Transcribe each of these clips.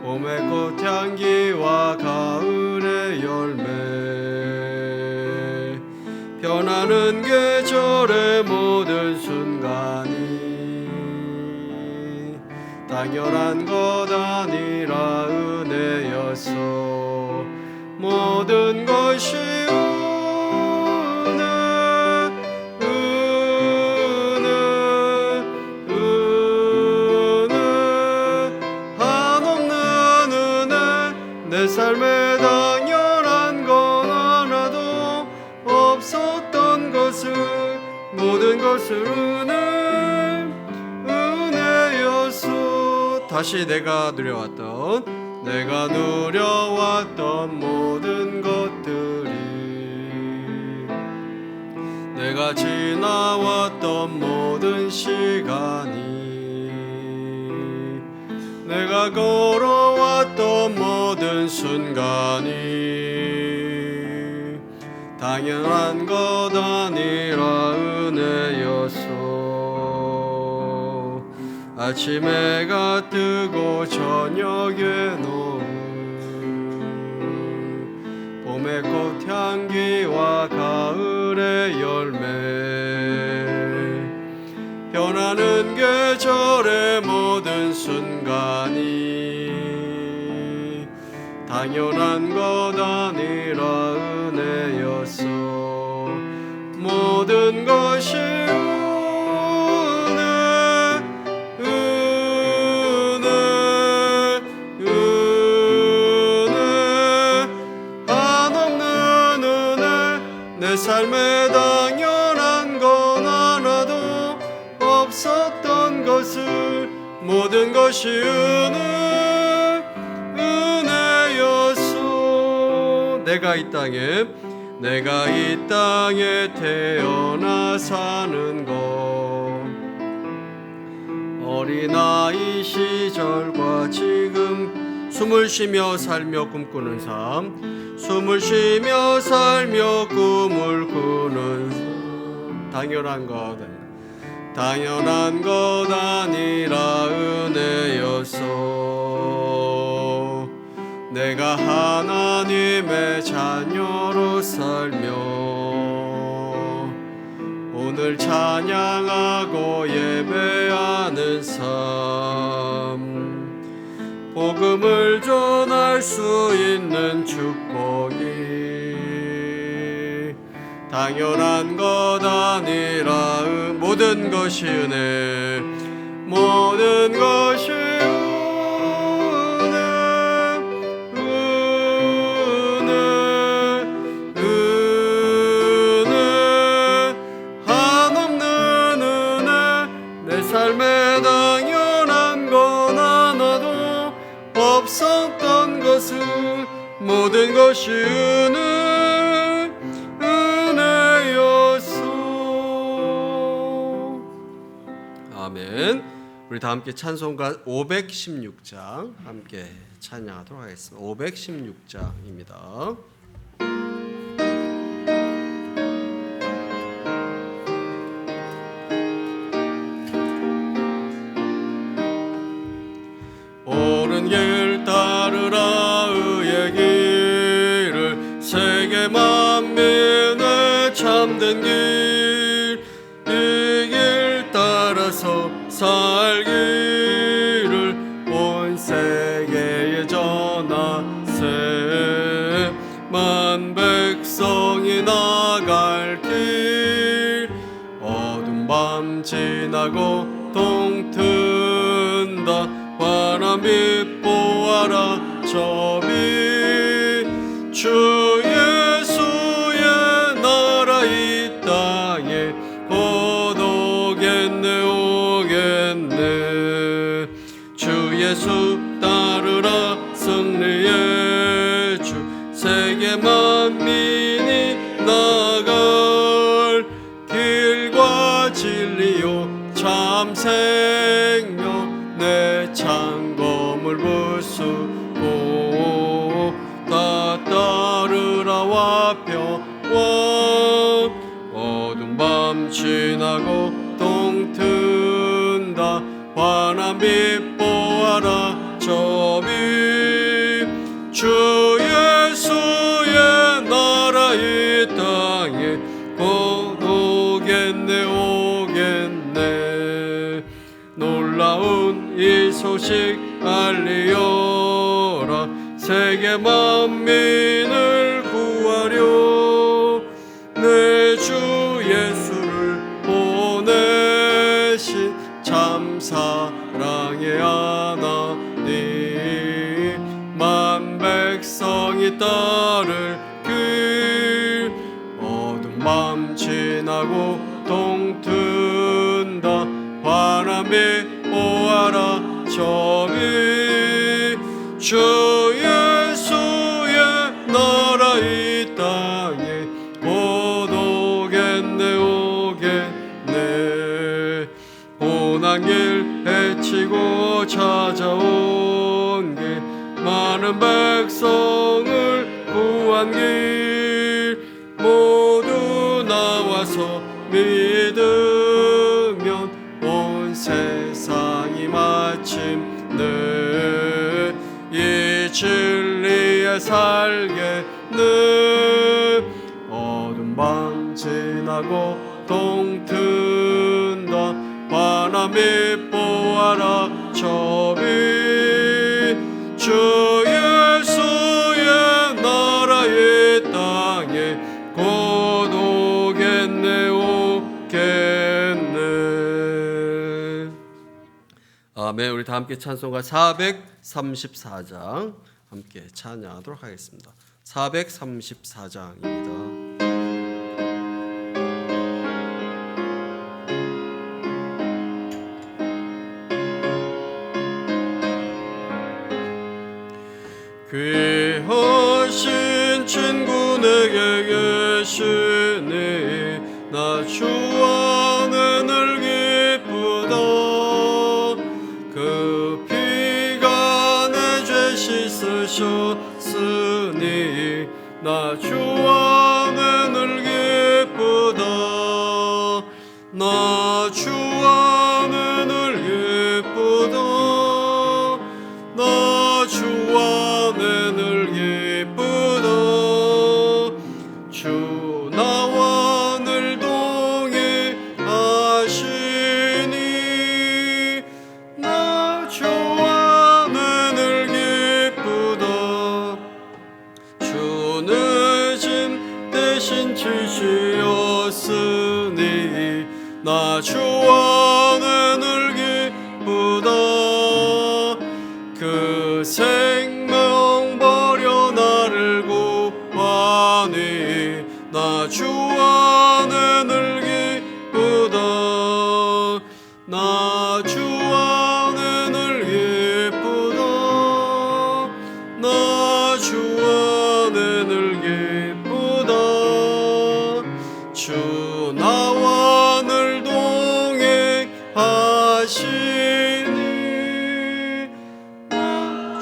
봄의 꽃향기와 가을의 열매, 변하는 계절의 모든 순간이 당연한 것 아니라 은혜였어. 모든 것이 내 삶에 당연한 건 하나도 없었던 것을, 모든 것을 은혜였소. 다시 내가 누려왔던 모든 것들이, 내가 지나왔던 모든 시간이, 내가 걸어왔던 모든 순간이 당연한 것 아니라 은혜였소. 아침 해가 뜨고 저녁에 노을, 봄의 꽃향기와 가을의 열매, 변하는 계절의 모든 순간이 당연한 것 아니라 은혜였어. 모든 것이 한없는 은혜, 내 삶에 당연한 건 하나도 없었던 것을, 모든 것이 은혜였소. 내가 이 땅에 태어나 사는 것, 어린아이 시절과 지금 숨을 쉬며 살며 꿈꾸는 삶, 숨을 쉬며 살며 꿈을 꾸는 삶, 당연한 것 아니라 은혜였소. 내가 하나님의 자녀로 살며 오늘 찬양하고 예배하는 삶, 복음을 전할 수 있는 축복이 당연한 것 아니라 모든 것이 은혜, 모든 것이 은혜, 한없는 은혜, 내 삶에 당연한 건 하나도 없었던 것을, 모든 것이 은혜였소. 아멘. 우리 다 함께 찬송가 516장 함께 찬양하도록 하겠습니다. 516장입니다. 옳은 길 따르라 의의 길을, 세계 만민의 참된 길, 이 길 따라서 살기를 온 세계에 전하세. 만 백성이 나갈 길, 어두운 밤 지나고 동튼다. 바람이 보아라 저비, 주 예수의 나라 이 땅에 곧 오겠네 오겠네. 주 예수 따르라 승리의 주, 세계 만민이 나갈 길과 진리요 참 생명, 내 창검을 부수고 다 따르라 와평와. 어두운 밤 지나고 동튼다. 환한 빛 보아라 저비 주 예수의 나라 이 땅에 곧 오겠네 오겠네 놀라운 이 소식 알리어라 세계 만민을 구하려 내 주 예수를 보내신 참 사랑의 하나님 만 백성이 따를 길 어두운 밤 지나고 동튼다 환한 빛 보아라 저비 주 예수의 나라 이 땅에 곧 오겠네 오겠네 고난길 헤치고 찾아온 길 많은 백성을 구한 길 모두 나와서 믿으면 온 세상이 마침내 이 진리에 살겠네 어두운 밤 지나고 동튼다 환한 빛 보아라 저비 주 예수의 나라 이 땅에 곧 오겠네 오겠네. 아멘. 우리 다 함께 찬송가 434장 함께 찬양하도록 하겠습니다. 434장입니다. 귀하신 친구 내게 계시니 나 주 안에 늘 기쁘다 그 피가 내 죄 씻으셨으니 나 주 안에 늘 기쁘다 나 주 안에 늘 기쁘다 나 주 안에 늘 기쁘다 주 나와 늘 동행하시니 나 주 안에 늘 기쁘다 주는 짐 대신 지시었으니 나 주 안에 늘 기쁘다 그 생명 버려 나를 구하니 나 주 안에 늘 기쁘다 나 주 안에 늘 기쁘다 나 주 안에 늘 기쁘다 주 나와 늘 동행하시니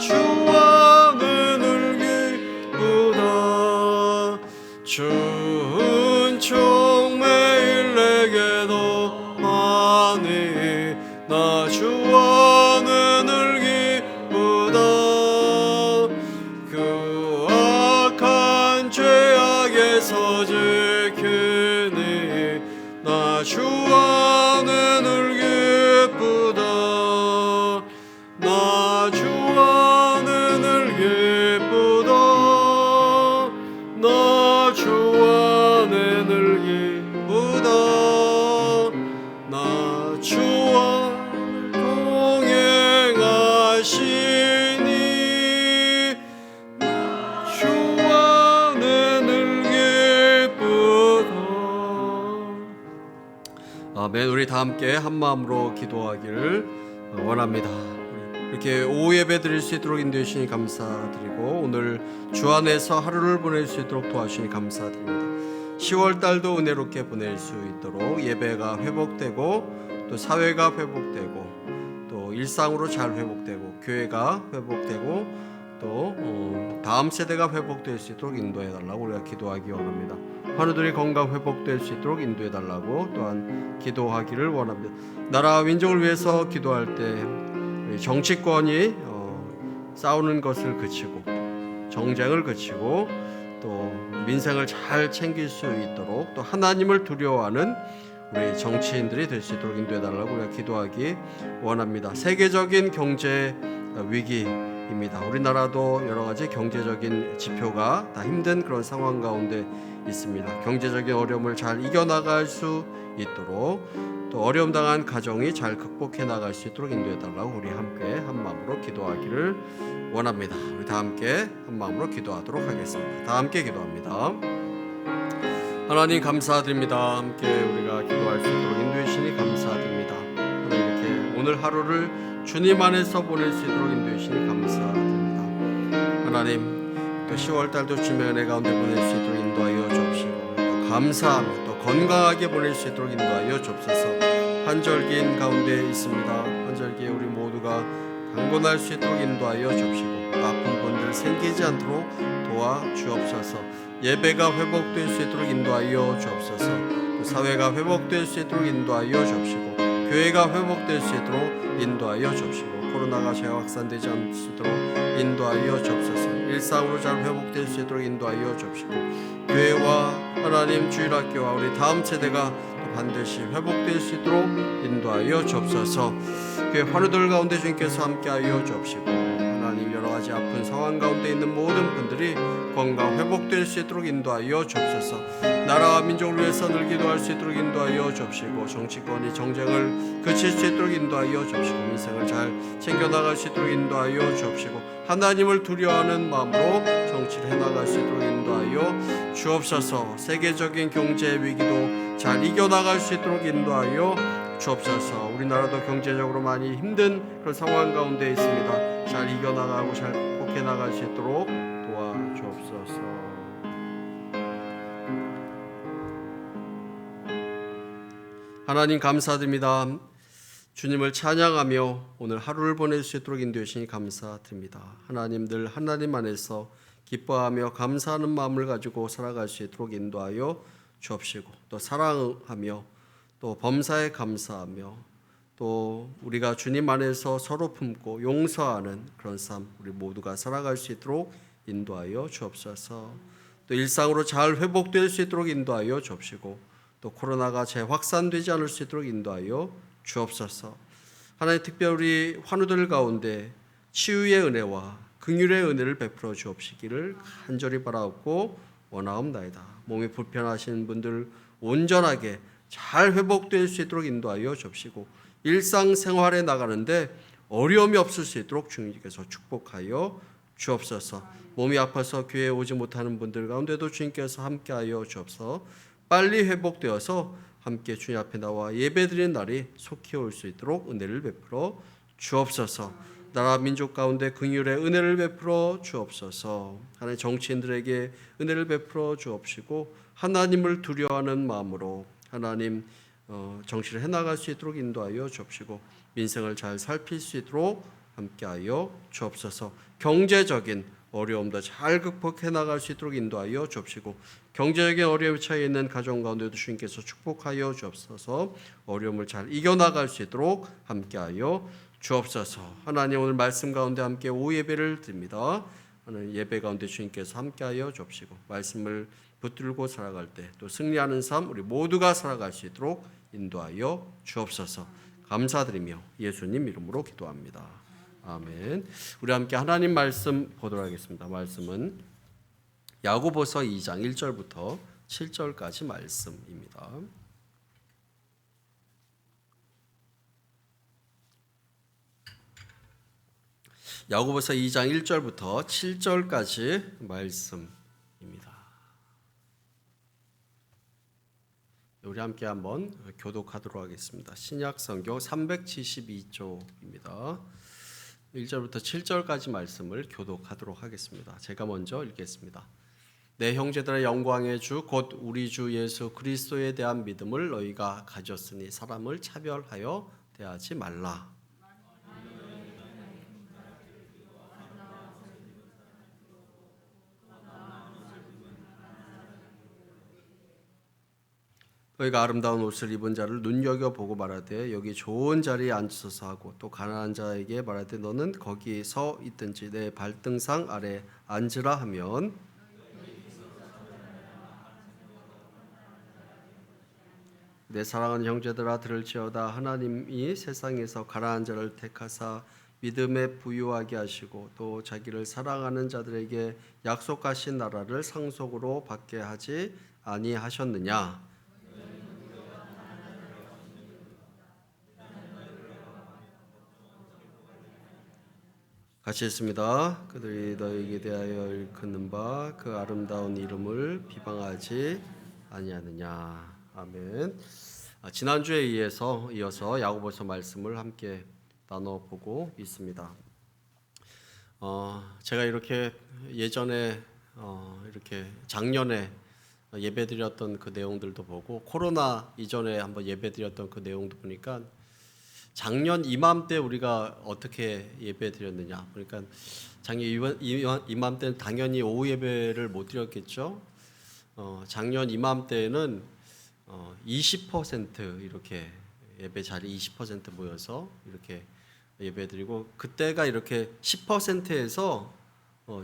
주 안에 늘 기쁘다 주은총 매일 내게 더하니 나 주 안에 늘 기쁘다 그 악한 죄악에서 지키니 나 주 안에 늘 기쁘다 나 주 안에 늘 기쁘다 나 주 안에 늘 기쁘다 나 주 안에 동행하시니 나 주 안에 늘 기쁘다. 아멘. 우리 다 함께 한 마음으로 기도하기를 원합니다. 이렇게 오후 예배 드릴 수 있도록 인도해 주시니 감사드리고 오늘 주 안에서 하루를 보낼 수 있도록 도와주시니 감사드립니다. 10월 달도 은혜롭게 보낼 수 있도록 예배가 회복되고 또 사회가 회복되고 또 일상으로 잘 회복되고 교회가 회복되고 또 다음 세대가 회복될 수 있도록 인도해 달라고 우리가 기도하기 원합니다. 환우들이 건강 회복될 수 있도록 인도해 달라고 또한 기도하기를 원합니다. 나라와 민족을 위해서 기도할 때 정치권이 싸우는 것을 그치고 정쟁을 그치고 또 민생을 잘 챙길 수 있도록 또 하나님을 두려워하는 우리 정치인들이 될 수 있도록 인도해 달라고 우리가 기도하기 원합니다. 세계적인 경제 위기입니다. 우리나라도 여러 가지 경제적인 지표가 다 힘든 그런 상황 가운데 있습니다. 경제적인 어려움을 잘 이겨나갈 수 있도록 또 어려움 당한 가정이 잘 극복해 나갈 수 있도록 인도해 달라고 우리 함께 한 마음으로 기도하기를 원합니다. 우리 다 함께 한 마음으로 기도하도록 하겠습니다. 다 함께 기도합니다. 하나님 감사드립니다. 함께 우리가 기도할 수 있도록 인도해 주시니 감사드립니다. 이렇게 오늘 하루를 주님 안에서 보낼 수 있도록 인도해 주시니 감사드립니다. 하나님 또 10월 달도 주님의 은혜 가운데 보낼 수 있도록 인도하여 주옵시고 또 감사하며 또 건강하게 보낼 수 있도록 인도하여 주옵소서. 환절기인 가운데 있습니다. 환절기에 우리 모두가 강건할 수 있도록 인도하여 주옵시고 또 아픈 분들 생기지 않도록 도와주옵소서. 예배가 회복될 수 있도록 인도하여 주옵소서. 또 사회가 회복될 수 있도록 인도하여 주옵시고 교회가 회복될 수 있도록 인도하여 주옵시고 코로나가 재확산되지 않도록 인도하여 주옵소서. 일상으로 잘 회복될 수 있도록 인도하여 주옵시고 교회와 하나님 주일학교와 우리 다음 세대가 또 반드시 회복될 수 있도록 인도하여 주옵소서. 교회 환우들 가운데 주님께서 함께하여 주옵시고 하나님 여러 가지 아픈 상황 가운데 있는 모든 분들이 건강 회복될 수 있도록 인도하여 주옵소서. 나라와 민족을 위해서 늘 기도할 수 있도록 인도하여 주옵시고 정치권이 정쟁을 그칠 수 있도록 인도하여 주옵시고 민생을 잘 챙겨나갈 수 있도록 인도하여 주옵시고 하나님을 두려워하는 마음으로 정치를 해나갈 수 있도록 인도하여 주옵소서. 세계적인 경제 위기도 잘 이겨나갈 수 있도록 인도하여 주옵소서. 우리나라도 경제적으로 많이 힘든 그런 상황 가운데 있습니다. 잘 이겨나가고 잘 극복해 나갈 수 있도록 도와주옵소서. 하나님 감사드립니다. 주님을 찬양하며 오늘 하루를 보낼 수 있도록 인도해 주시니 감사드립니다. 하나님 늘 하나님 안에서 기뻐하며 감사하는 마음을 가지고 살아갈 수 있도록 인도하여 주옵시고 또 사랑하며 또 범사에 감사하며 또 우리가 주님 안에서 서로 품고 용서하는 그런 삶 우리 모두가 살아갈 수 있도록 인도하여 주옵소서. 또 일상으로 잘 회복될 수 있도록 인도하여 주옵시고 또 코로나가 재확산되지 않을 수 있도록 인도하여 주옵소서. 하나님 특별히 환우들 가운데 치유의 은혜와 긍휼의 은혜를 베풀어 주옵시기를 간절히 바라옵고 원하옵나이다. 몸이 불편하신 분들 온전하게 잘 회복될 수 있도록 인도하여 주옵시고 일상생활에 나가는데 어려움이 없을 수 있도록 주님께서 축복하여 주옵소서. 몸이 아파서 교회에 오지 못하는 분들 가운데도 주님께서 함께하여 주옵소서. 빨리 회복되어서 함께 주님 앞에 나와 예배드리는 날이 속히 올 수 있도록 은혜를 베풀어 주옵소서. 나라 민족 가운데 긍휼의 은혜를 베풀어 주옵소서. 하나님 정치인들에게 은혜를 베풀어 주옵시고 하나님을 두려워하는 마음으로 하나님 정치를 해나갈 수 있도록 인도하여 주옵시고 민생을 잘 살필 수 있도록 함께하여 주옵소서. 경제적인 어려움도 잘 극복해 나갈 수 있도록 인도하여 주옵시고 경제적인 어려움에 처해 있는 가정 가운데도 주님께서 축복하여 주옵소서. 어려움을 잘 이겨나갈 수 있도록 함께하여 주옵소서. 하나님 오늘 말씀 가운데 함께 오후 예배를 드립니다. 하나님 예배 가운데 주님께서 함께하여 주옵시고 말씀을 붙들고 살아갈 때 또 승리하는 삶 우리 모두가 살아갈 수 있도록 인도하여 주옵소서. 감사드리며 예수님 이름으로 기도합니다. 아멘. 우리 함께 하나님 말씀 보도록 하겠습니다. 말씀은 야고보서 2장 1절부터 7절까지 말씀입니다. 야고보서 2장 1절부터 7절까지 말씀입니다. 우리 함께 한번 교독하도록 하겠습니다. 신약 성경 372쪽입니다. 1절부터 7절까지 말씀을 교독하도록 하겠습니다. 제가 먼저 읽겠습니다. 내 형제들의 영광의 주 곧 우리 주 예수 그리스도에 대한 믿음을 너희가 가졌으니 사람을 차별하여 대하지 말라. 너희가 아름다운 옷을 입은 자를 눈여겨보고 말하되 여기 좋은 자리에 앉으소서 하고 또 가난한 자에게 말하되 너는 거기 서 있든지 내 발등상 아래 앉으라 하면 내 사랑하는 형제들아 들을지어다. 하나님이 세상에서 가난한 자를 택하사 믿음에 부유하게 하시고 또 자기를 사랑하는 자들에게 약속하신 나라를 상속으로 받게 하지 아니하셨느냐. 같이 읽습니다. 그들이 너에게 대하여 일컫는 바 그 아름다운 이름을 비방하지 아니하느냐. 아멘. 지난주에 이어서 야고보서 말씀을 함께 나눠보고 있습니다. 제가 이렇게 예전에 이렇게 작년에 예배드렸던 그 내용들도 보고 코로나 이전에 한번 예배드렸던 그 내용도 보니까 작년 이맘때 우리가 어떻게 예배드렸느냐. 그러니까 작년 이맘때는 당연히 오후 예배를 못 드렸겠죠. 작년 이맘때는 20% 이렇게 예배 자리 20% 모여서 이렇게 예배드리고 그때가 이렇게 10%에서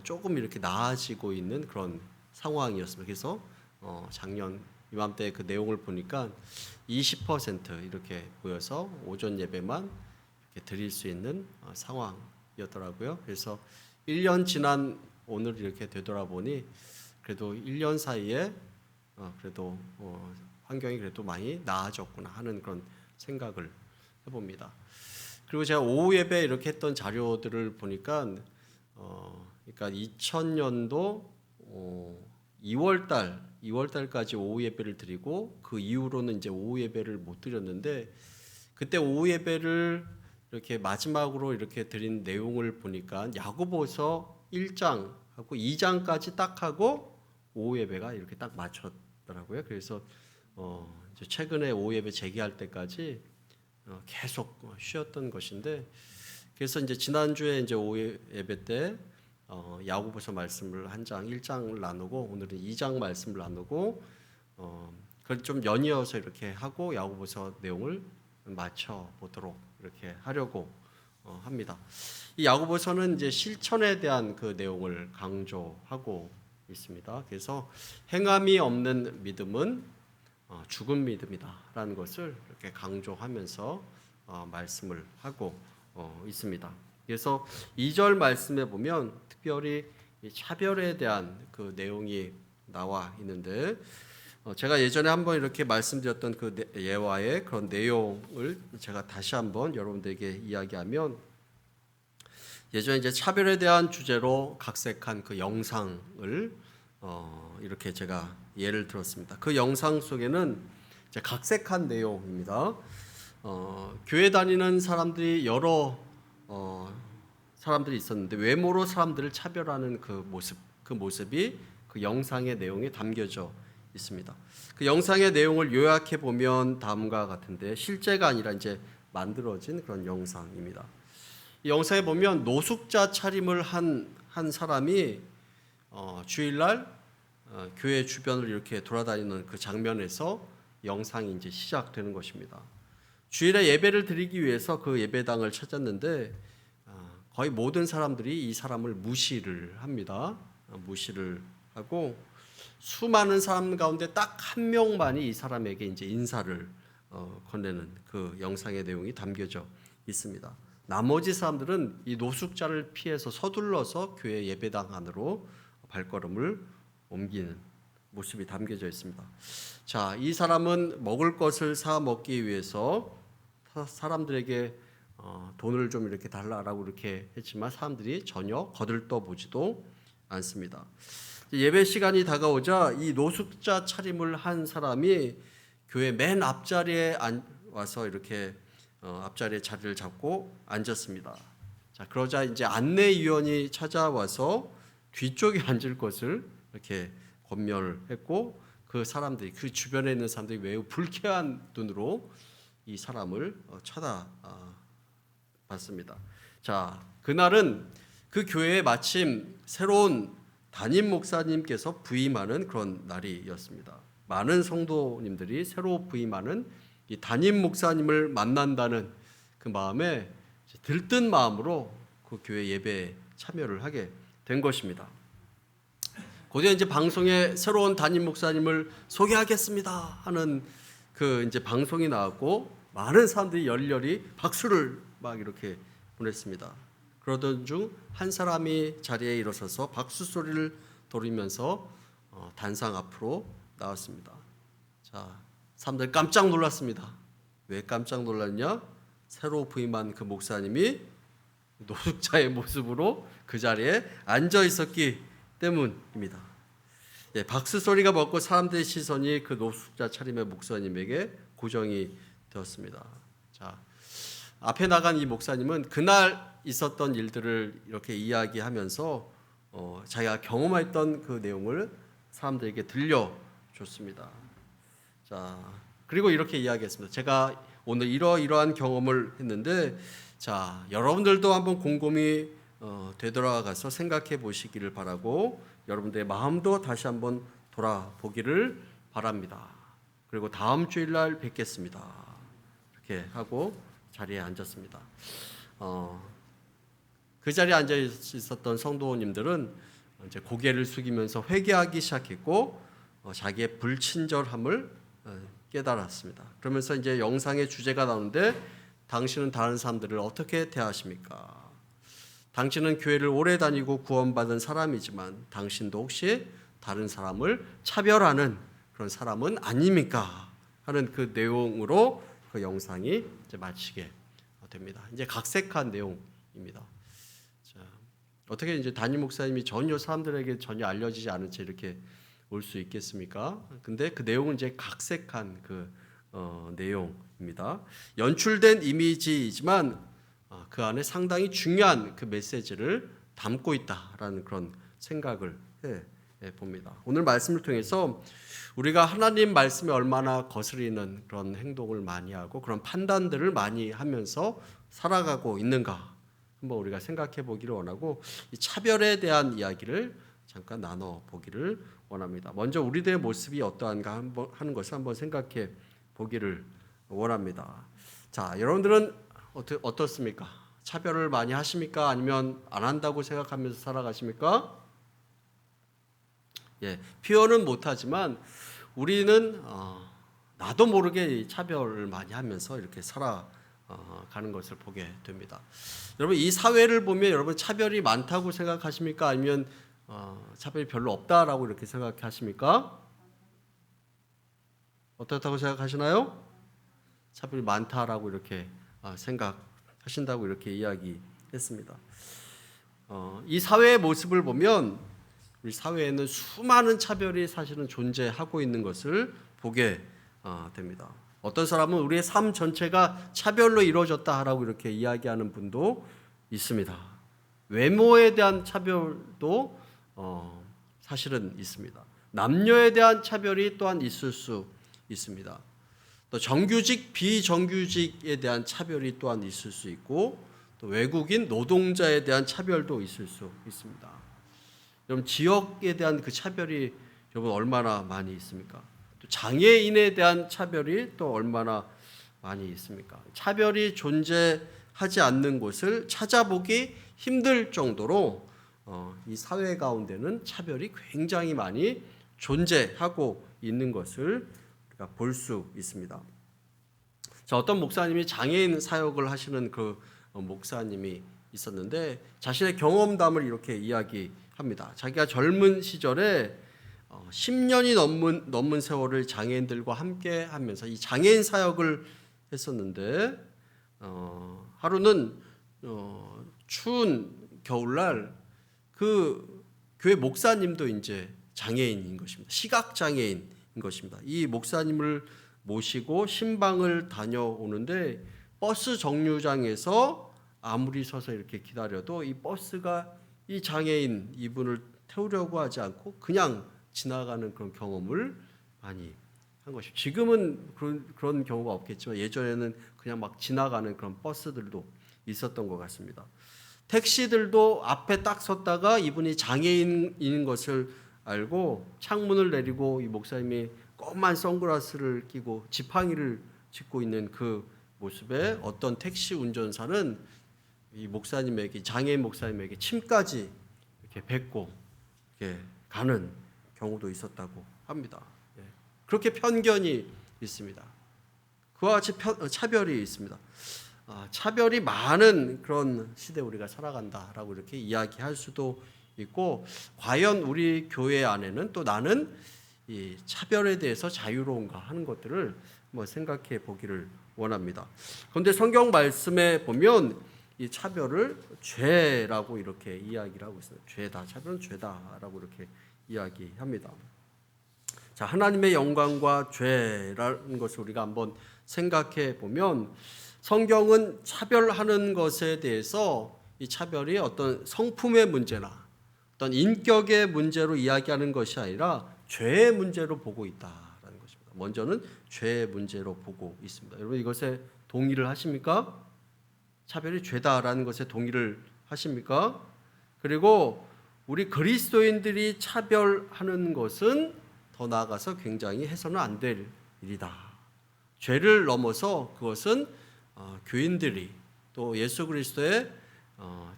조금 이렇게 나아지고 있는 그런 상황이었습니다. 그래서 작년 이맘때 그 내용을 보니까 20% 이렇게 모여서 오전 예배만 이렇게 드릴 수 있는 상황이었더라고요. 그래서 1년 지난 오늘 이렇게 되돌아보니 그래도 1년 사이에 그래도 환경이 그래도 많이 나아졌구나 하는 그런 생각을 해봅니다. 그리고 제가 오후 예배 이렇게 했던 자료들을 보니까 그러니까 2000년도 2월달까지 오후 예배를 드리고 그 이후로는 이제 오후 예배를 못 드렸는데 그때 오후 예배를 이렇게 마지막으로 이렇게 드린 내용을 보니까 야고보서 1장하고 2장까지 딱 하고 오후 예배가 이렇게 딱 맞췄더라고요. 그래서 이제 최근에 오후 예배 재개할 때까지 계속 쉬었던 것인데 그래서 이제 지난주에 이제 오후 예배 때 야고보서 말씀을 한 장 1장을 나누고 오늘은 2장 말씀을 나누고 그걸 좀 연이어서 이렇게 하고 야고보서 내용을 맞춰 보도록 이렇게 하려고 합니다. 이 야고보서는 이제 실천에 대한 그 내용을 강조하고 있습니다. 그래서 행함이 없는 믿음은 죽은 믿음이다라는 것을 이렇게 강조하면서 말씀을 하고 있습니다. 그래서 2절 말씀에 보면 특별히 차별에 대한 그 내용이 나와 있는데 제가 예전에 한번 이렇게 말씀드렸던 그 예화의 그런 내용을 제가 다시 한번 여러분들에게 이야기하면 예전에 이제 차별에 대한 주제로 각색한 그 영상을 이렇게 제가 예를 들었습니다. 그 영상 속에는 이제 각색한 내용입니다. 교회 다니는 사람들이 여러 사람들이 있었는데 외모로 사람들을 차별하는 그 모습이 그 영상의 내용에 담겨져 있습니다. 그 영상의 내용을 요약해 보면 다음과 같은데 실제가 아니라 이제 만들어진 그런 영상입니다. 이 영상에 보면 노숙자 차림을 한 사람이 주일날 교회 주변을 이렇게 돌아다니는 그 장면에서 영상이 이제 시작되는 것입니다. 주일에 예배를 드리기 위해서 그 예배당을 찾았는데 거의 모든 사람들이 이 사람을 무시를 합니다. 무시를 하고 수많은 사람 가운데 딱 한 명만이 이 사람에게 이제 인사를 건네는 그 영상의 내용이 담겨져 있습니다. 나머지 사람들은 이 노숙자를 피해서 서둘러서 교회 예배당 안으로 발걸음을 옮기는 모습이 담겨져 있습니다. 자, 이 사람은 먹을 것을 사 먹기 위해서 사람들에게 돈을 좀 이렇게 달라라고 이렇게 했지만 사람들이 전혀 거들떠보지도 않습니다. 예배 시간이 다가오자 이 노숙자 차림을 한 사람이 교회 맨 앞자리에 와서 이렇게 앞자리에 자리를 잡고 앉았습니다. 자, 그러자 이제 안내위원이 찾아와서 뒤쪽에 앉을 것을 이렇게 권면을 했고 그 사람들이 그 주변에 있는 사람들이 매우 불쾌한 눈으로 이 사람을 쳐다봤습니다. 자, 그날은 그 교회에 마침 새로운 담임 목사님께서 부임하는 그런 날이었습니다. 많은 성도님들이 새로 부임하는 이 담임 목사님을 만난다는 그 마음에 들뜬 마음으로 그 교회 예배에 참여를 하게 된 것입니다. 곧이어 이제 방송에 새로운 담임 목사님을 소개하겠습니다 하는 그 이제 방송이 나왔고 많은 사람들이 열렬히 박수를 막 이렇게 보냈습니다. 그러던 중 한 사람이 자리에 일어서서 박수 소리를 돌리면서 단상 앞으로 나왔습니다. 자, 사람들 깜짝 놀랐습니다. 왜 깜짝 놀랐냐? 새로 부임한 그 목사님이 노숙자의 모습으로 그 자리에 앉아 있었기 때문입니다. 예, 박수 소리가 먹고 사람들의 시선이 그 노숙자 차림의 목사님에게 고정이 되었습니다. 자, 앞에 나간 이 목사님은 그날 있었던 일들을 이렇게 이야기하면서 자기가 경험했던 그 내용을 사람들에게 들려줬습니다. 자, 그리고 이렇게 이야기했습니다. 제가 오늘 이러이러한 경험을 했는데, 자, 여러분들도 한번 곰곰이 되돌아가서 생각해 보시기를 바라고 여러분들의 마음도 다시 한번 돌아보기를 바랍니다. 그리고 다음 주일날 뵙겠습니다. 이렇게 하고 자리에 앉았습니다. 그 자리에 앉아 있었던 성도님들은 이제 고개를 숙이면서 회개하기 시작했고 자기의 불친절함을 깨달았습니다. 그러면서 이제 영상의 주제가 나오는데, 당신은 다른 사람들을 어떻게 대하십니까? 당신은 교회를 오래 다니고 구원받은 사람이지만 당신도 혹시 다른 사람을 차별하는 그런 사람은 아닙니까? 하는 그 내용으로 그 영상이 이제 마치게 됩니다. 이제 각색한 내용입니다. 자, 어떻게 이제 담임 목사님이 전혀 사람들에게 전혀 알려지지 않은 채 이렇게 올 수 있겠습니까? 근데 그 내용은 이제 각색한 그 내용입니다. 연출된 이미지이지만 그 안에 상당히 중요한 그 메시지를 담고 있다라는 그런 생각을 해 봅니다. 오늘 말씀을 통해서 우리가 하나님 말씀에 얼마나 거스리는 그런 행동을 많이 하고 그런 판단들을 많이 하면서 살아가고 있는가 한번 우리가 생각해 보기를 원하고, 이 차별에 대한 이야기를 잠깐 나눠 보기를 원합니다. 먼저 우리들의 모습이 어떠한가 하는 것을 한번 생각해 보기를 원합니다. 자, 여러분들은 어떻습니까? 차별을 많이 하십니까? 아니면 안 한다고 생각하면서 살아가십니까? 예, 표현은 못하지만 우리는 나도 모르게 차별을 많이 하면서 이렇게 살아가는 것을 보게 됩니다. 여러분, 이 사회를 보면 여러분 차별이 많다고 생각하십니까? 아니면 차별이 별로 없다라고 이렇게 생각하십니까? 어떻다고 생각하시나요? 차별이 많다라고 이렇게 생각하신다고 이렇게 이야기했습니다. 이 사회의 모습을 보면 우리 사회에는 수많은 차별이 사실은 존재하고 있는 것을 보게 됩니다. 어떤 사람은 우리의 삶 전체가 차별로 이루어졌다라고 이렇게 이야기하는 분도 있습니다. 외모에 대한 차별도 사실은 있습니다. 남녀에 대한 차별이 또한 있을 수 있습니다. 또 정규직, 비정규직에 대한 차별이 또한 있을 수 있고, 또 외국인 노동자에 대한 차별도 있을 수 있습니다. 여러분, 지역에 대한 그 차별이 여러분 얼마나 많이 있습니까? 또 장애인에 대한 차별이 또 얼마나 많이 있습니까? 차별이 존재하지 않는 곳을 찾아보기 힘들 정도로 이 사회 가운데는 차별이 굉장히 많이 존재하고 있는 것을 우리가 볼 수 있습니다. 자, 어떤 목사님이 장애인 사역을 하시는 그 목사님이 있었는데 자신의 경험담을 이렇게 이야기합니다. 자기가 젊은 시절에 10년이 넘는 세월을 장애인들과 함께 하면서 이 장애인 사역을 했었는데 하루는 추운 겨울날 그 교회 목사님도 이제 장애인인 것입니다. 시각 장애인인 것입니다. 이 목사님을 모시고 신방을 다녀오는데 버스 정류장에서 아무리 서서 이렇게 기다려도 이 버스가 이 장애인 이분을 태우려고 하지 않고 그냥 지나가는 그런 경험을 많이 한 것이죠. 지금은 그런 경우가 없겠지만 예전에는 그냥 막 지나가는 그런 버스들도 있었던 것 같습니다. 택시들도 앞에 딱 섰다가 이분이 장애인인 것을 알고 창문을 내리고 이 목사님이 검은 선글라스를 끼고 지팡이를 짚고 있는 그 모습에 어떤 택시 운전사는 이 목사님에게, 장애인 목사님에게 침까지 이렇게 뱉고 이렇게 가는 경우도 있었다고 합니다. 그렇게 편견이 있습니다. 그와 같이 차별이 있습니다. 차별이 많은 그런 시대 우리가 살아간다라고 이렇게 이야기할 수도 있고, 과연 우리 교회 안에는 또 나는 이 차별에 대해서 자유로운가 하는 것들을 한번 생각해 보기를 원합니다. 그런데 성경 말씀에 보면 이 차별을 죄라고 이렇게 이야기를 하고 있어요. 죄다, 차별은 죄다라고 이렇게 이야기합니다. 자, 하나님의 영광과 죄라는 것을 우리가 한번 생각해 보면, 성경은 차별하는 것에 대해서 이 차별이 어떤 성품의 문제나 어떤 인격의 문제로 이야기하는 것이 아니라 죄의 문제로 보고 있다라는 것입니다. 먼저는 죄의 문제로 보고 있습니다. 여러분, 이것에 동의를 하십니까? 차별이 죄다라는 것에 동의를 하십니까? 그리고 우리 그리스도인들이 차별하는 것은 더 나아가서 굉장히 해서는 안 될 일이다. 죄를 넘어서 그것은 교인들이 또 예수 그리스도의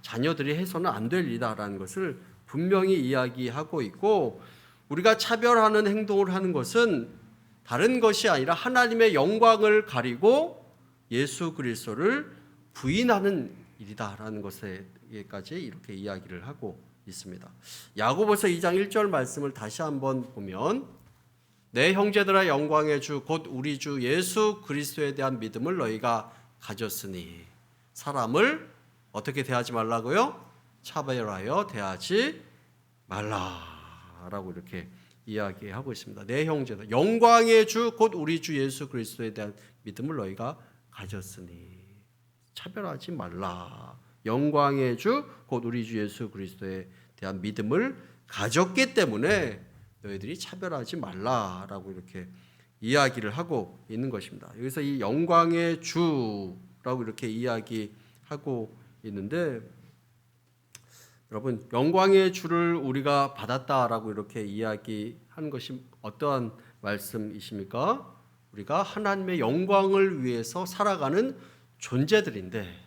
자녀들이 해서는 안 될 일이다라는 것을 분명히 이야기하고 있고, 우리가 차별하는 행동을 하는 것은 다른 것이 아니라 하나님의 영광을 가리고 예수 그리스도를 부인하는 일이다라는 것에까지 이렇게 이야기를 하고 있습니다. 야고보서 2장 1절 말씀을 다시 한번 보면, 내 형제들아 영광의 주 곧 우리 주 예수 그리스도에 대한 믿음을 너희가 가졌으니 사람을 어떻게 대하지 말라고요? 차별하여 대하지 말라라고 이렇게 이야기하고 있습니다. 내 형제들, 영광의 주 곧 우리 주 예수 그리스도에 대한 믿음을 너희가 가졌으니 차별하지 말라. 영광의 주 곧 우리 주 예수 그리스도에 대한 믿음을 가졌기 때문에 너희들이 차별하지 말라라고 이렇게 이야기를 하고 있는 것입니다. 여기서 이 영광의 주라고 이렇게 이야기하고 있는데, 여러분, 영광의 주를 우리가 받았다라고 이렇게 이야기하는 것이 어떠한 말씀이십니까? 우리가 하나님의 영광을 위해서 살아가는 존재들인데,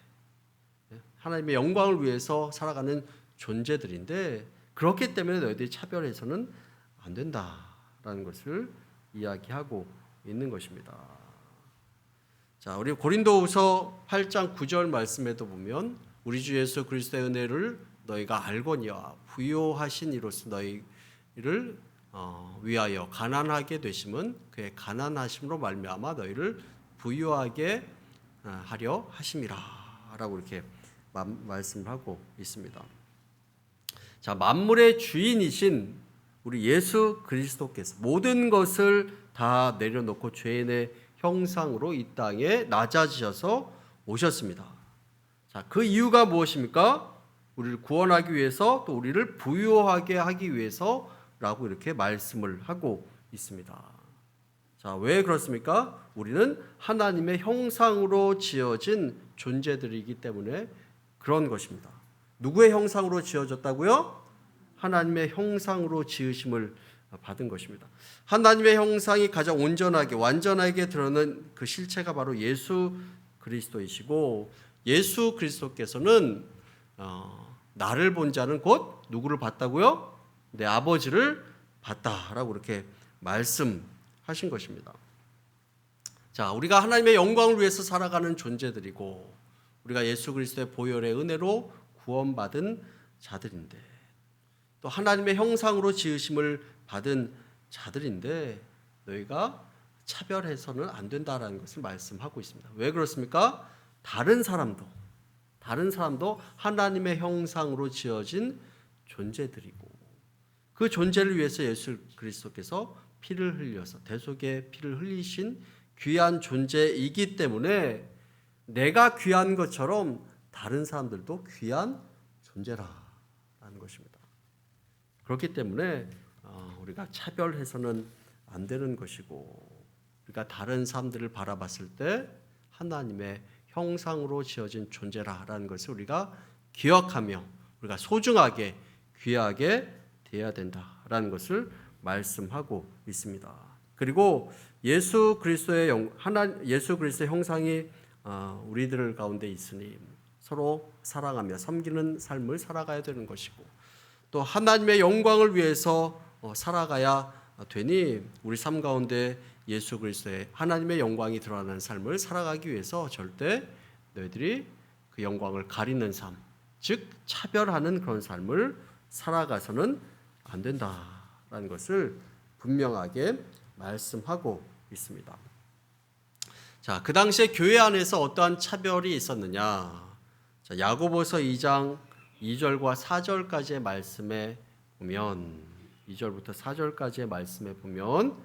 하나님의 영광을 위해서 살아가는 존재들인데, 그렇기 때문에 너희들이 차별해서는 안 된다라는 것을 이야기하고 있는 것입니다. 자, 우리 고린도후서 8장 9절 말씀에도 보면, 우리 주 예수 그리스도의 은혜를 너희가 알거니와 부요하신 이로써 너희를 위하여 가난하게 되심은 그의 가난하심으로 말미암아 너희를 부요하게 하려 하심이라라고 이렇게 말씀을 하고 있습니다. 자, 만물의 주인이신 우리 예수 그리스도께서 모든 것을 다 내려놓고 죄인의 형상으로 이 땅에 낮아지셔서 오셨습니다. 자, 그 이유가 무엇입니까? 우리를 구원하기 위해서, 또 우리를 부유하게 하기 위해서라고 이렇게 말씀을 하고 있습니다. 자, 왜 그렇습니까? 우리는 하나님의 형상으로 지어진 존재들이기 때문에 그런 것입니다. 누구의 형상으로 지어졌다고요? 하나님의 형상으로 지으심을 받은 것입니다. 하나님의 형상이 가장 온전하게 완전하게 드러나는 그 실체가 바로 예수 그리스도이시고, 예수 그리스도께서는 나를 본 자는 곧 누구를 봤다고요? 내 아버지를 봤다라고 이렇게 말씀하신 것입니다. 자, 우리가 하나님의 영광을 위해서 살아가는 존재들이고, 우리가 예수 그리스도의 보혈의 은혜로 구원받은 자들인데, 또 하나님의 형상으로 지으심을 받은 자들인데, 너희가 차별해서는 안 된다라는 것을 말씀하고 있습니다. 왜 그렇습니까? 다른 사람도 하나님의 형상으로 지어진 존재들이고, 그 존재를 위해서 예수 그리스도께서 피를 흘려서 대속의 피를 흘리신 귀한 존재이기 때문에 내가 귀한 것처럼 다른 사람들도 귀한 존재라는 것입니다. 그렇기 때문에 우리가 차별해서는 안 되는 것이고, 우리가 다른 사람들을 바라봤을 때 하나님의 형상으로 지어진 존재라는 것을 우리가 기억하며 우리가 소중하게 귀하게 대해야 된다라는 것을 말씀하고 있습니다. 그리고 예수 그리스도의 형상이 우리들 가운데 있으니 서로 사랑하며 섬기는 삶을 살아가야 되는 것이고, 또 하나님의 영광을 위해서 살아가야 되니 우리 삶 가운데 예수 그리스도의 하나님의 영광이 드러나는 삶을 살아가기 위해서 절대 너희들이 그 영광을 가리는 삶, 즉 차별하는 그런 삶을 살아가서는 안 된다라는 것을 분명하게 말씀하고 있습니다. 자, 그 당시에 교회 안에서 어떠한 차별이 있었느냐? 자, 야고보서 2장 2절과 4절까지의 말씀에 보면, 2절부터 4절까지의 말씀에 보면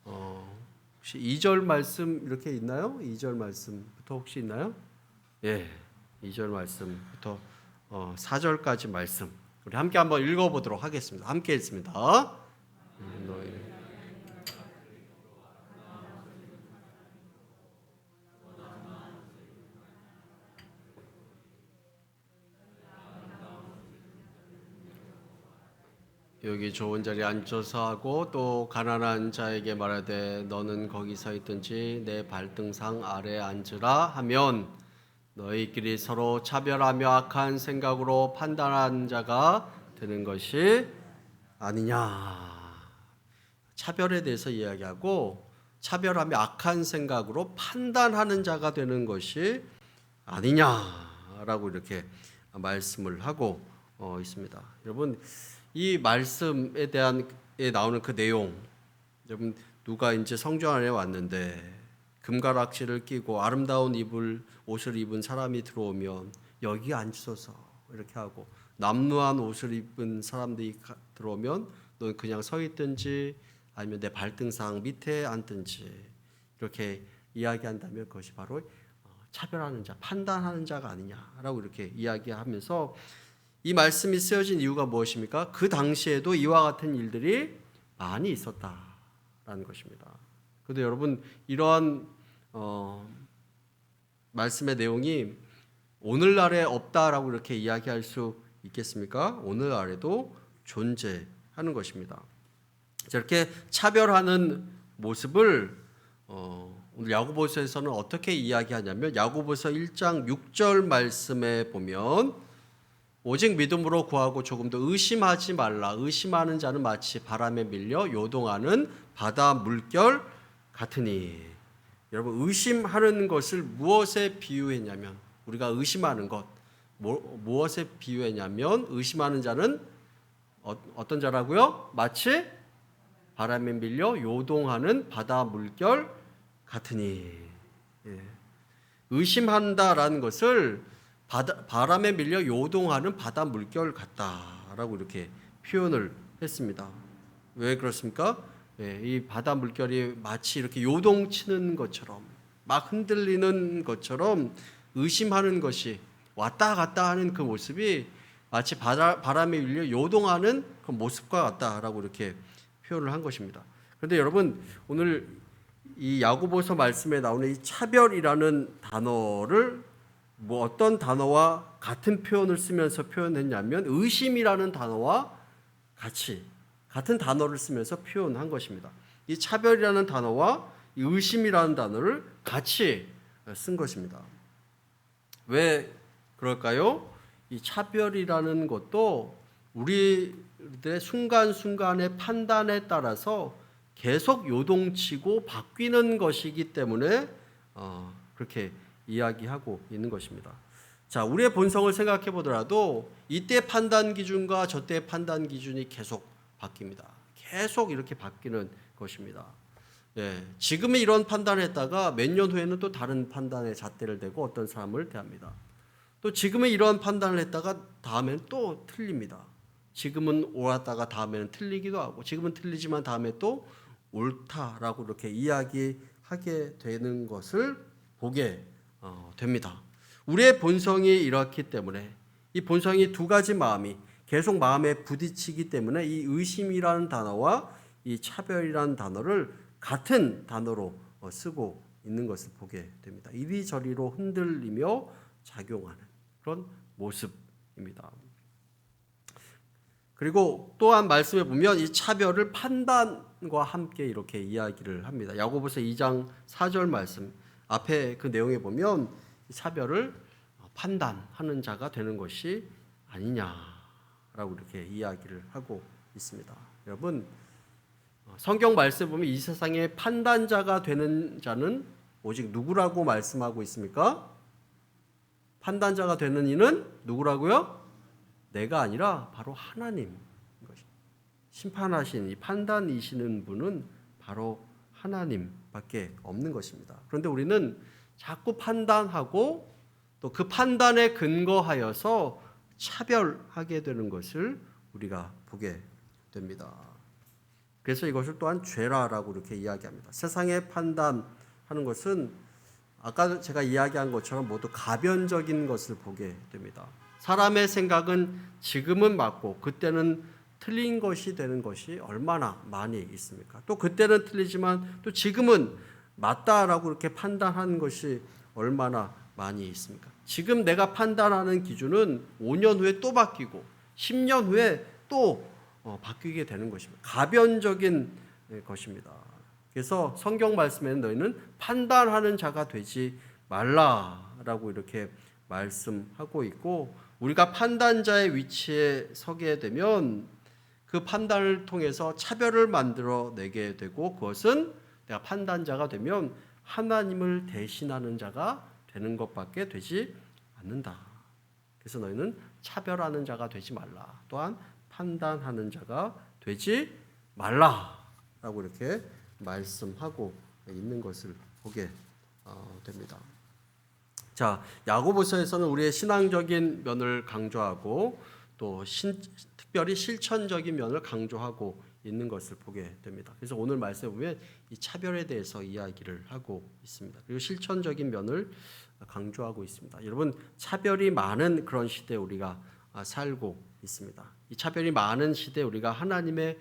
혹시 2절 말씀 이렇게 있나요? 2절 말씀부터 혹시 있나요? 예, 2절 말씀부터 4절까지 말씀 우리 함께 한번 읽어보도록 하겠습니다. 함께 읽습니다. 여기 좋은 자리에 앉아서 하고 또 가난한 자에게 말하되 너는 거기 서 있든지 내 발등상 아래에 앉으라 하면 너희끼리 서로 차별하며 악한 생각으로 판단하는 자가 되는 것이 아니냐. 차별에 대해서 이야기하고 차별하며 악한 생각으로 판단하는 자가 되는 것이 아니냐라고 이렇게 말씀을 하고 있습니다. 여러분, 이 말씀에 대한 나오는 그 내용, 여러분 누가 이제 성전 안에 왔는데 금가락지를 끼고 아름다운 옷을 입은 사람이 들어오면 여기 앉으소서 이렇게 하고, 남루한 옷을 입은 사람들이 들어오면 넌 그냥 서 있든지 아니면 내 발등상 밑에 앉든지 이렇게 이야기한다면 그것이 바로 차별하는 자, 판단하는 자가 아니냐라고 이렇게 이야기하면서 이 말씀이 쓰여진 이유가 무엇입니까? 그 당시에도 이와 같은 일들이 많이 있었다라는 것입니다. 그런데 여러분, 이러한 말씀의 내용이 오늘날에 없다라고 이렇게 이야기할 수 있겠습니까? 오늘날에도 존재하는 것입니다. 이렇게 차별하는 모습을 오늘 야고보서에서는 어떻게 이야기하냐면, 야고보서 1장 6절 말씀에 보면 오직 믿음으로 구하고 조금 더 의심하지 말라. 의심하는 자는 마치 바람에 밀려 요동하는 바다 물결 같으니. 여러분, 의심하는 것을 무엇에 비유했냐면, 우리가 의심하는 것 무엇에 비유했냐면, 의심하는 자는 어떤 자라고요? 마치 바람에 밀려 요동하는 바다 물결 같으니. 예. 의심한다라는 것을 바람에 밀려 요동하는 바다 물결 같다라고 이렇게 표현을 했습니다. 왜 그렇습니까? 예, 이 바다 물결이 마치 이렇게 요동치는 것처럼, 막 흔들리는 것처럼 의심하는 것이 왔다 갔다 하는 그 모습이 마치 바람에 밀려 요동하는 그 모습과 같다라고 이렇게 표현을 한 것입니다. 그런데 여러분, 오늘 이 야고보서 말씀에 나오는 이 차별이라는 단어를 어떤 단어와 같은 표현을 쓰면서 표현했냐면 의심이라는 단어와 같은 단어를 쓰면서 표현한 것입니다. 이 차별이라는 단어와 이 의심이라는 단어를 같이 쓴 것입니다. 왜 그럴까요? 이 차별이라는 것도 우리들의 순간순간의 판단에 따라서 계속 요동치고 바뀌는 것이기 때문에 그렇게 이야기하고 있는 것입니다. 자, 우리의 본성을 생각해 보더라도 이때 판단 기준과 저때의 판단 기준이 계속 바뀝니다. 계속 이렇게 바뀌는 것입니다. 예, 지금은 이런 판단을 했다가 몇 년 후에는 또 다른 판단에 잣대를 대고 어떤 사람을 대합니다. 또 지금은 이런 판단을 했다가 다음엔 또 틀립니다. 지금은 옳았다가 다음에는 틀리기도 하고, 지금은 틀리지만 다음에 또 옳다라고 이렇게 이야기하게 되는 것을 보게 됩니다. 우리의 본성이 이렇기 때문에, 이 본성이 두 가지 마음이 계속 마음에 부딪히기 때문에 이 의심이라는 단어와 이 차별이라는 단어를 같은 단어로 쓰고 있는 것을 보게 됩니다. 이리저리로 흔들리며 작용하는 그런 모습입니다. 그리고 또한 말씀에 보면 이 차별을 판단과 함께 이렇게 이야기를 합니다. 야고보서 2장 4절 말씀 앞에 그 내용에 보면 이 차별을 판단하는 자가 되는 것이 아니냐라고 이렇게 이야기를 하고 있습니다. 여러분, 성경 말씀 보면 이 세상의 판단자가 되는 자는 오직 누구라고 말씀하고 있습니까? 판단자가 되는 이는 누구라고요? 내가 아니라 바로 하나님. 심판하신 이 판단이시는 분은 바로 하나님밖에 없는 것입니다. 그런데 우리는 자꾸 판단하고 또 그 판단에 근거하여서 차별하게 되는 것을 우리가 보게 됩니다. 그래서 이것을 또한 죄라라고 이렇게 이야기합니다. 세상의 판단하는 것은 아까 제가 이야기한 것처럼 모두 가변적인 것을 보게 됩니다. 사람의 생각은 지금은 맞고 그때는 틀린 것이 되는 것이 얼마나 많이 있습니까? 또 그때는 틀리지만 또 지금은 맞다라고 이렇게 판단하는 것이 얼마나 많이 있습니까? 지금 내가 판단하는 기준은 5년 후에 또 바뀌고 10년 후에 또 바뀌게 되는 것입니다. 가변적인 것입니다. 그래서 성경 말씀에는 너희는 판단하는 자가 되지 말라라고 이렇게 말씀하고 있고, 우리가 판단자의 위치에 서게 되면 그 판단을 통해서 차별을 만들어내게 되고, 그것은 내가 판단자가 되면 하나님을 대신하는 자가 되는 것밖에 되지 않는다. 그래서 너희는 차별하는 자가 되지 말라. 또한 판단하는 자가 되지 말라라고 이렇게 말씀하고 있는 것을 보게 됩니다. 자, 야고보서에서는 우리의 신앙적인 면을 강조하고 또 특별히 실천적인 면을 강조하고 있는 것을 보게 됩니다. 그래서 오늘 말씀에 보면 이 차별에 대해서 이야기를 하고 있습니다. 그리고 실천적인 면을 강조하고 있습니다. 여러분, 차별이 많은 그런 시대에 우리가 살고 있습니다. 이 차별이 많은 시대에 우리가 하나님의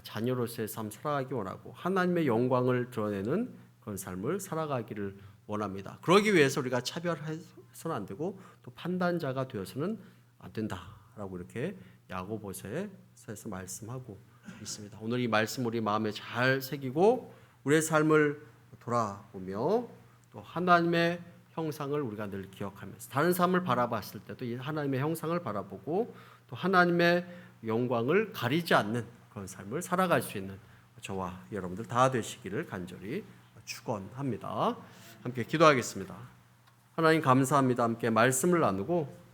자녀로서의 삶 살아가기 원하고 하나님의 영광을 드러내는 그런 삶을 살아가기를 원합니다. 그러기 위해서 우리가 차별해서는 안 되고 또 판단자가 되어서는 안 된다라고 이렇게 야고보서에서 말씀하고 있습니다. 오늘 이 말씀 우리 마음에 잘 새기고 우리의 삶을 돌아보며 또 하나님의 형상을 우리가 늘 기억하면서 다른 사람을 바라봤을 때도 이 하나님의 형상을 바라보고 또 하나님의 영광을 가리지 않는 그런 삶을 살아갈 수 있는 저와 여러분들 다 되시기를 간절히 축원합니다. 함께 기도하겠습니다. 하나님 감사합니다. 함께 말씀을 나누고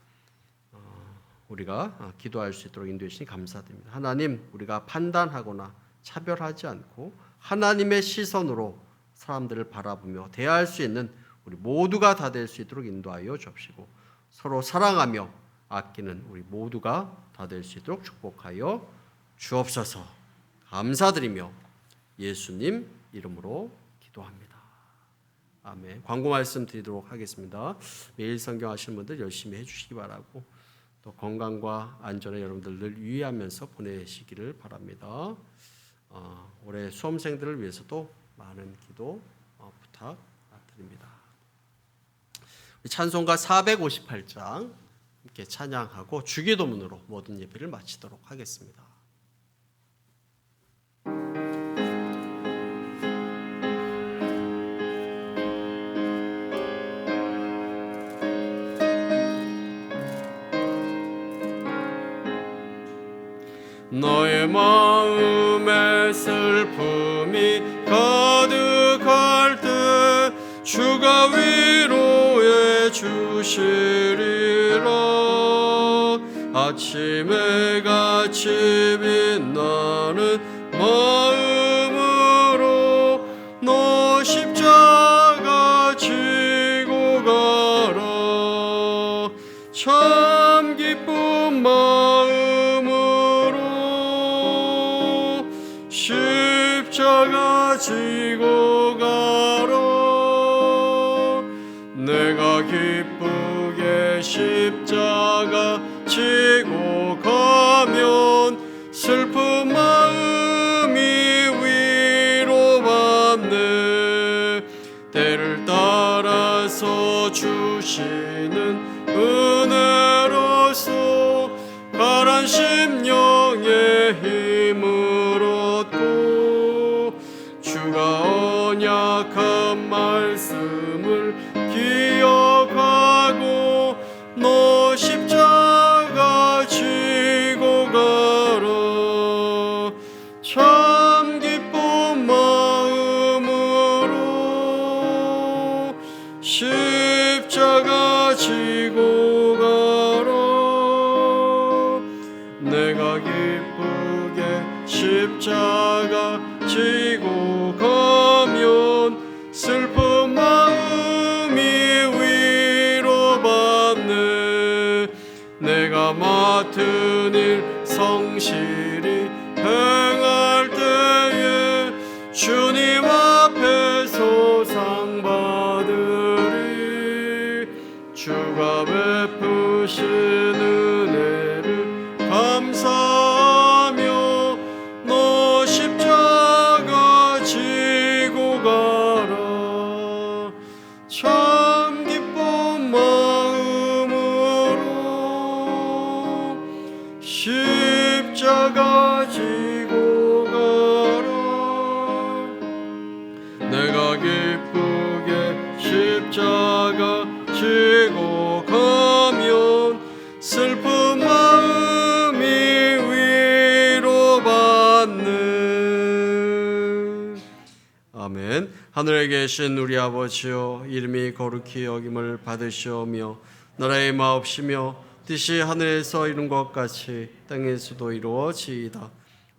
우리가 기도할 수 있도록 인도해 주시니 감사드립니다. 하나님, 우리가 판단하거나 차별하지 않고 하나님의 시선으로 사람들을 바라보며 대할 수 있는 우리 모두가 다 될 수 있도록 인도하여 주옵시고 서로 사랑하며 아끼는 우리 모두가 다 될 수 있도록 축복하여 주옵소서. 감사드리며 예수님 이름으로 기도합니다. 아멘. 광고 말씀 드리도록 하겠습니다. 매일 성경 하시는 분들 열심히 해주시기 바라고 또 건강과 안전에 여러분들 늘 유의하면서 보내시기를 바랍니다. 올해 수험생들을 위해서도 많은 기도 부탁드립니다. 찬송가 458장 함께 찬양하고 주기도문으로 모든 예배를 마치도록 하겠습니다. 너의 마음에 슬픔이 가득할 때 주가 위로해 주시리라. 아침에 같이 빛나는 마음으로 너 십자가 지고 가라. 참 기쁜 마음으로 십자가 지고 가라. 내가 기쁘게 십자가 지고 가면 슬픈 마음이 위로받네. 때를 따라서 주시는 은혜로서 가란 심령의 힘을 얻고 주가 언약한 말씀을 기억하고 너 십자가 지고 가라. 참 기쁜 마음으로 십자가 지고 가라. 내가 기쁘게 십자가 지고 가면 슬픈 마음이 위로받네. 내가 맡은 일 성실히 행할 때에 주님 앞에서 상 받으리. 주가 베푸신 은혜를 감사하며 너 십자가 지고 가라. 참 기쁜 마음으로 십자가 지고 가라. 내가 기쁘게 십자가 지고 가면 슬픈 마음이 위로받네. 아멘. 하늘에 계신 우리 아버지여, 이름이 거룩히 여김을 받으시오며 나라의 마옵시며 뜻이 하늘에서 이룬 것 같이 땅에서도 이루어지이다.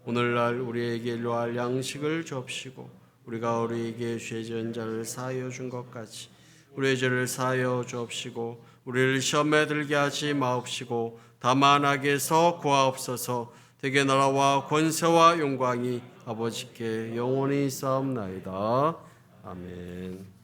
오늘날 우리에게 일용할 양식을 주옵시고 우리가 우리에게 죄 지은 자를 사하여 준 것 같이 우리의 죄를 사하여 주옵시고 우리를 시험에 들게 하지 마옵시고 다만 악에서 구하옵소서. 대개 나라와 권세와 영광이 아버지께 영원히 있사옵나이다. 아멘.